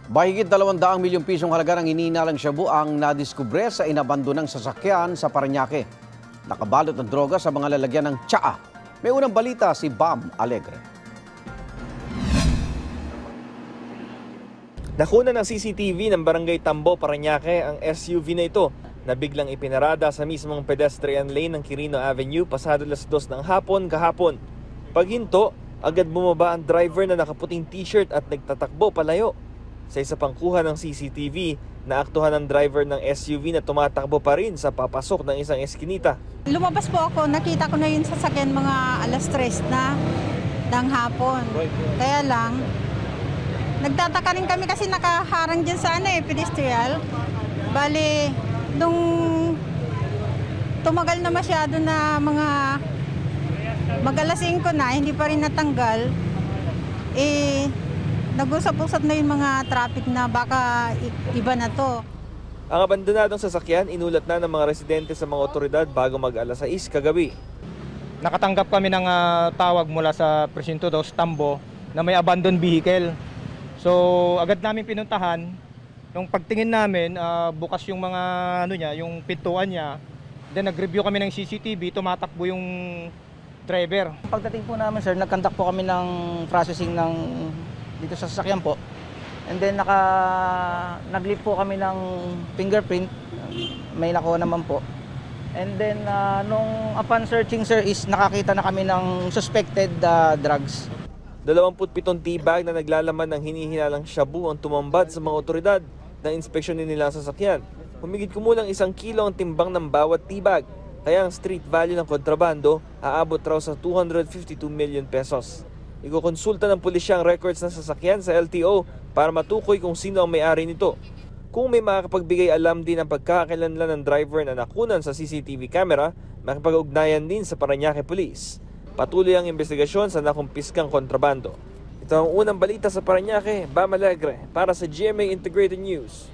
Mahigit 200 milyong pisong halaga ng hinihinalang shabu ang nadiskubre sa inabandonang sasakyan sa Parañaque. Nakabalot ng droga sa mga lalagyan ng tsaa. May unang balita si Bam Alegre. Nakuna ng CCTV ng Barangay Tambo, Parañaque ang SUV na ito na biglang ipinarada sa mismong pedestrian lane ng Quirino Avenue pasado 2:00 ng hapon kahapon. Paghinto, agad bumaba ang driver na nakaputing t-shirt at nagtatakbo palayo. Sa isa pang kuha ng CCTV, naaktuhan ng driver ng SUV na tumatakbo pa rin sa papasok ng isang eskinita. Lumabas po ako, nakita ko na yung sasakyan mga 3:00 na ng hapon. Kaya lang, nagtataka rin kami kasi nakaharang dyan sa pedestrian. Bali, nung tumagal na masyado na mga mag-5 na, hindi pa rin natanggal, nag-usap-usap na yung mga traffic na baka iba na to. Ang abandonadong sasakyan, inulat na ng mga residente sa mga otoridad bago mag-6 kagabi. Nakatanggap kami ng tawag mula sa Presinto 2, Tambo, na may abandoned vehicle. So agad namin pinuntahan. Nung pagtingin namin, bukas yung mga yung pintuan niya. Then nag-review kami ng CCTV, tumatakbo yung driver. Pagdating po namin, sir, nag-conduct po kami ng processing dito sa sasakyan po. And then nag-leave po kami ng fingerprint. May nakuha naman po. And then nung upon searching, sir, is nakakita na kami ng suspected drugs. 27 tibag na naglalaman ng hinihinalang shabu ang tumambad sa mga otoridad na inspeksyonin nila ang sasakyan. Humigit kumulang 1 kilo ang timbang ng bawat tibag. Kaya ang street value ng kontrabando aabot raw sa 252 million pesos. Ikukonsulta ng pulisya ang records ng sasakyan sa LTO para matukoy kung sino ang may-ari nito. Kung may makakapagbigay alam din ang pagkakakilanlan ng driver na nakunan sa CCTV camera, makipag-ugnayan din sa Parañaque Police. Patuloy ang investigasyon sa nakumpiskang kontrabando. Ito ang unang balita sa Parañaque, Bam Alegre, para sa GMA Integrated News.